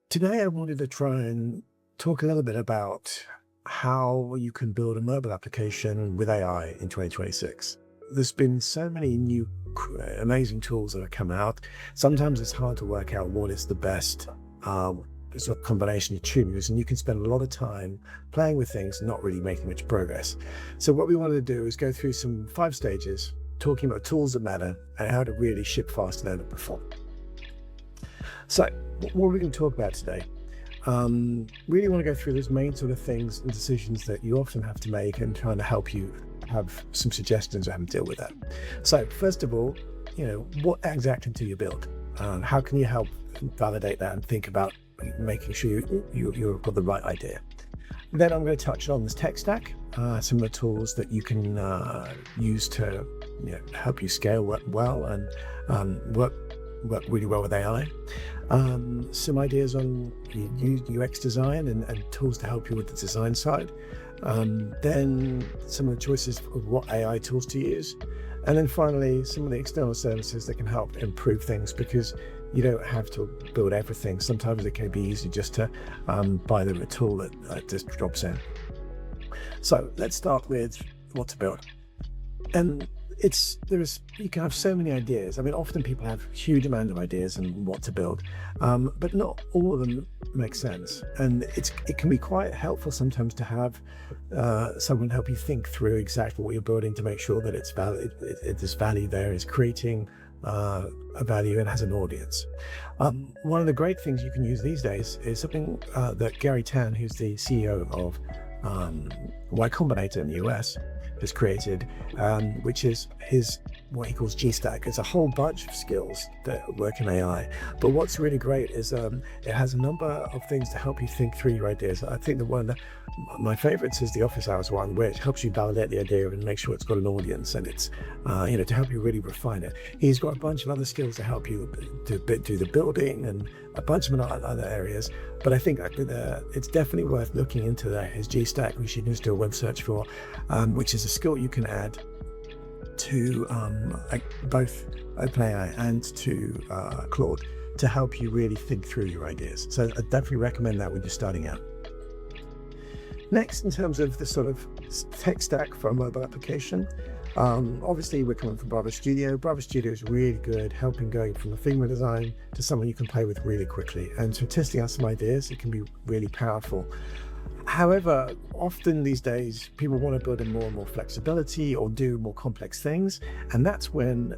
Today, I wanted to try and talk a little bit about how you can build a mobile application with AI in 2026. There's been so many new amazing tools that have come out. Sometimes it's hard to work out what is the best sort of combination you choose, and you can spend a lot of time playing with things and not really making much progress. So what we wanted to do is go through some 5 stages, talking about tools that matter and how to really ship fast and perform. So what are we going to talk about today? Really want to go through those main sort of things and decisions that you often have to make and trying to help you have some suggestions on how to deal with that. So first of all, what exactly do you build? How can you help validate that and think about making sure you've got the right idea? Then I'm going to touch on this tech stack, some of the tools that you can use to help you scale well and work really well with AI. Some ideas on UX design and tools to help you with the design side. Then some of the choices of what AI tools to use. And then finally, some of the external services that can help improve things, because you don't have to build everything. Sometimes it can be easy just to buy them a tool that just drops in. So let's start with what to build. And you can have so many ideas. I mean, often people have huge amount of ideas and what to build, but not all of them make sense. And it can be quite helpful sometimes to have someone help you think through exactly what you're building to make sure that it's valid. This value there is creating a value and has an audience. One of the great things you can use these days is something that Gary Tan, who's the CEO of Y Combinator in the US, has created, which is what he calls G-Stack. It's a whole bunch of skills that work in AI. But what's really great is it has a number of things to help you think through your ideas. I think my favorites is the office hours one, which helps you validate the idea and make sure it's got an audience, and it's to help you really refine it. He's got a bunch of other skills to help you do the building and a bunch of other areas. But I think it's definitely worth looking into his G-Stack, which you can just do a web search for, which is a skill you can add to both OpenAI and to Claude to help you really think through your ideas. So I definitely recommend that when you're starting out. Next, in terms of the sort of tech stack for a mobile application, obviously we're coming from Bravo Studio. Bravo Studio is really good helping going from a Figma design to someone you can play with really quickly. And so testing out some ideas, it can be really powerful. However, often these days, people want to build in more and more flexibility or do more complex things. And that's when,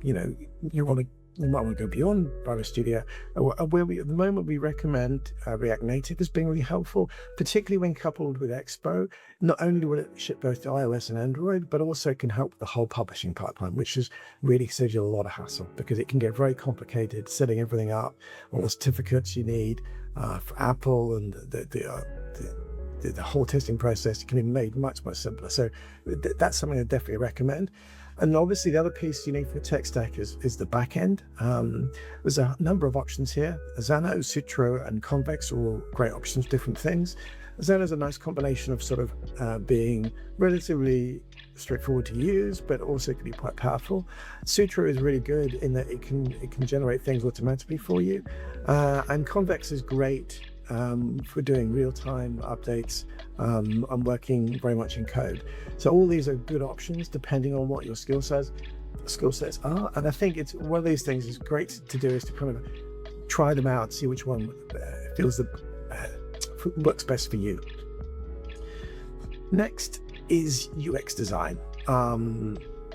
you might want to go beyond Bravo Studio, where at the moment we recommend React Native as being really helpful, particularly when coupled with Expo. Not only will it ship both to iOS and Android, but also can help with the whole publishing pipeline, which is really saves you a lot of hassle, because it can get very complicated setting everything up, all the certificates you need for Apple, and the whole testing process can be made much simpler. So that's something I definitely recommend. And obviously the other piece you need for the tech stack is the backend. There's a number of options here. Xano, Sutro, and Convex are all great options, different things. Xano is a nice combination of sort of being relatively straightforward to use, but also can be quite powerful. Sutro is really good in that it can generate things automatically for you. And Convex is great for doing real-time updates and working very much in code. So all these are good options depending on what your skill sets are. And I think it's one of these things is great to do is to kind of try them out, see which one works best for you. Next is UX design.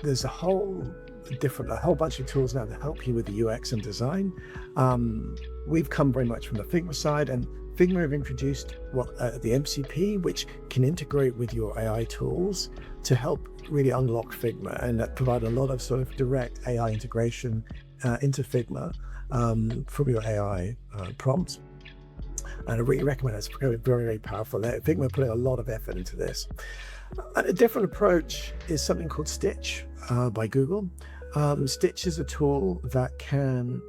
There's a whole bunch of tools now that help you with the UX and design. We've come very much from the Figma side, and Figma have introduced the MCP, which can integrate with your AI tools to help really unlock Figma and provide a lot of sort of direct AI integration into Figma from your AI prompts. And I really recommend it. It's very, very powerful. Figma putting a lot of effort into this. A different approach is something called Stitch by Google. Stitch is a tool that can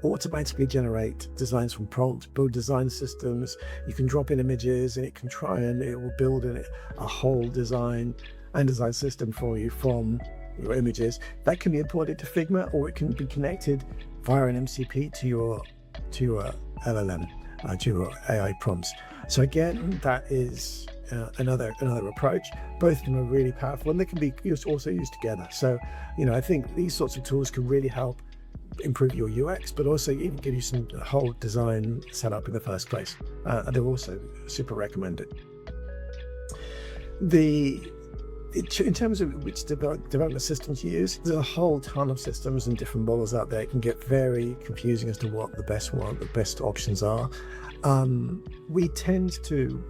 automatically generate designs from prompts, build design systems. You can drop in images and it will build a whole design system for you from your images. That can be imported to Figma, or it can be connected via an MCP to your to your LLM, to your AI prompts. So again, that is another approach. Both of them are really powerful, and they can be also used together. So, I think these sorts of tools can really help improve your UX, but also even give you some whole design setup in the first place. And they're also super recommended. In terms of which development systems you use, there's a whole ton of systems and different models out there. It can get very confusing as to what the best options are. We tend to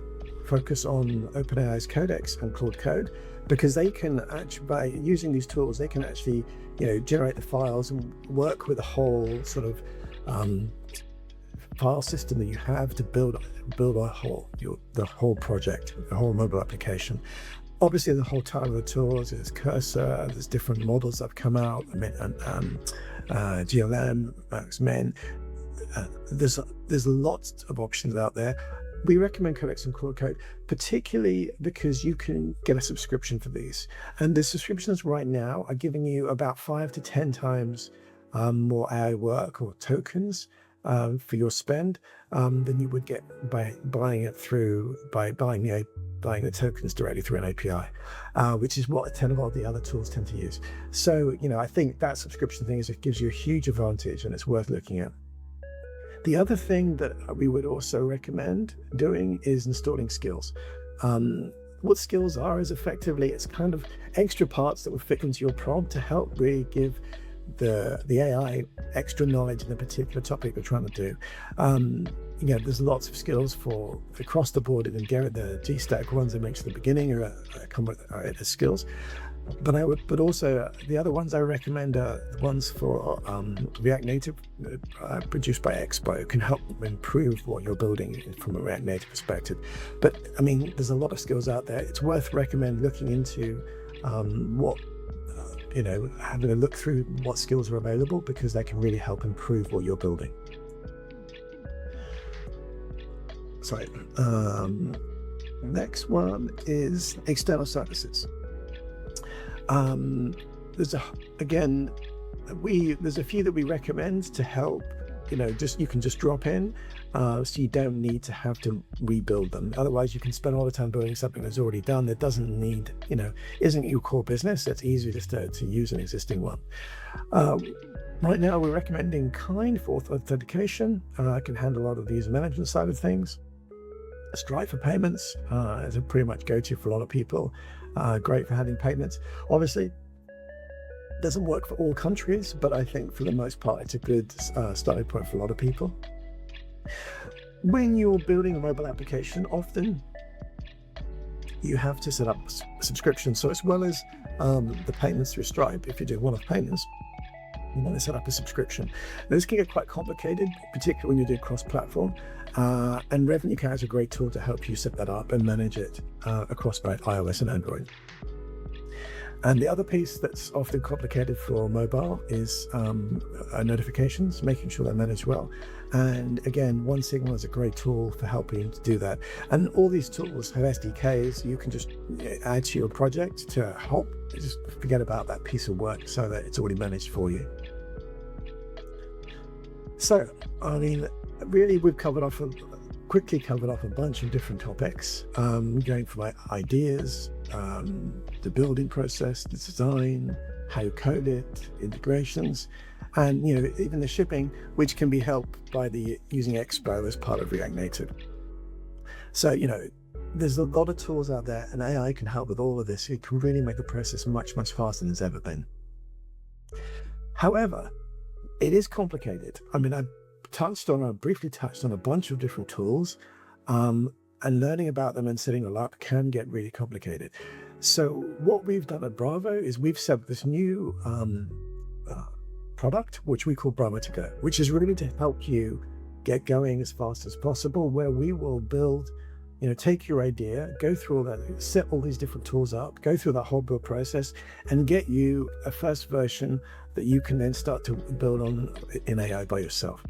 focus on OpenAI's Codex and Claude Code, because they can actually, by using these tools, they can actually, generate the files and work with the whole sort of file system that you have to build the whole project, the whole mobile application. Obviously, the whole ton of the tools, there's Cursor, there's different models that have come out, GLM, MaxMen. There's lots of options out there. We recommend Codex and Claude Code, particularly because you can get a subscription for these. And the subscriptions right now are giving you about 5 to 10 times more AI work or tokens for your spend than you would get by buying the tokens directly through an API, which is what 10 of all the other tools tend to use. So, I think that subscription thing gives you a huge advantage, and it's worth looking at. The other thing that we would also recommend doing is installing skills. What skills are is effectively, it's kind of extra parts that will fit into your prompt to help really give the AI extra knowledge in a particular topic we're trying to do. There's lots of skills for across the board, and Garrett, the GStack ones I mentioned at the beginning come with skills. But also the other ones I recommend are the ones for React Native, produced by Expo, can help improve what you're building from a React Native perspective. But there's a lot of skills out there. It's worth recommend looking into having a look through what skills are available, because they can really help improve what you're building. Next one is external services. There's a few that we recommend to help. You can just drop in, so you don't need to have to rebuild them. Otherwise, you can spend all the time building something that's already done that doesn't need, isn't your core business. It's easier just to use an existing one. Right now, we're recommending Kind for authentication. I can handle a lot of the user management side of things. Stripe for payments is a pretty much go-to for a lot of people. Great for handling payments. Obviously, doesn't work for all countries, but I think for the most part, it's a good starting point for a lot of people. When you're building a mobile application, often you have to set up a subscription. So as well as the payments through Stripe, if you do one-off payments, you want to set up a subscription. Now, this can get quite complicated, particularly when you do cross-platform. And Revenue Cat is a great tool to help you set that up and manage it across both iOS and Android. And the other piece that's often complicated for mobile is notifications, making sure they're managed well. And again, OneSignal is a great tool for helping to do that. And all these tools have SDKs you can just add to your project to help. Just forget about that piece of work so that it's already managed for you. So, really, we've quickly covered off a bunch of different topics, going from ideas, the building process, the design, how you code it, integrations, and even the shipping, which can be helped by using Expo as part of React Native. So there's a lot of tools out there, and AI can help with all of this. It can really make the process much, much faster than it's ever been. However, it is complicated. I briefly touched on a bunch of different tools, and learning about them and setting them up can get really complicated. So what we've done at Bravo is we've set up this new product, which we call Bravo to Go, which is really to help you get going as fast as possible, where we will build, take your idea, go through all that, set all these different tools up, go through that whole build process, and get you a first version that you can then start to build on in AI by yourself.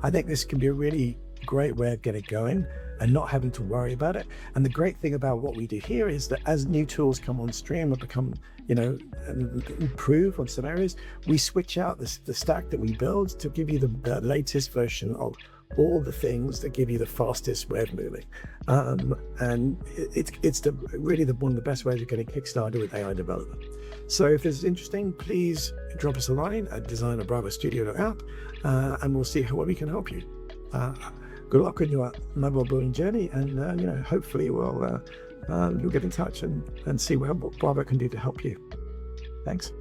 I think this can be a really great way of getting going and not having to worry about it. And the great thing about what we do here is that as new tools come on stream or become, improve on some areas, we switch out the stack that we build to give you the latest version of all the things that give you the fastest way of moving. And it's really one of the best ways of getting kickstarted with AI development. So if this is interesting, please drop us a line at design@bravostudio.app, and we'll see what we can help you. Good luck on your mobile building journey, and hopefully you'll get in touch and see what Bravo can do to help you. Thanks.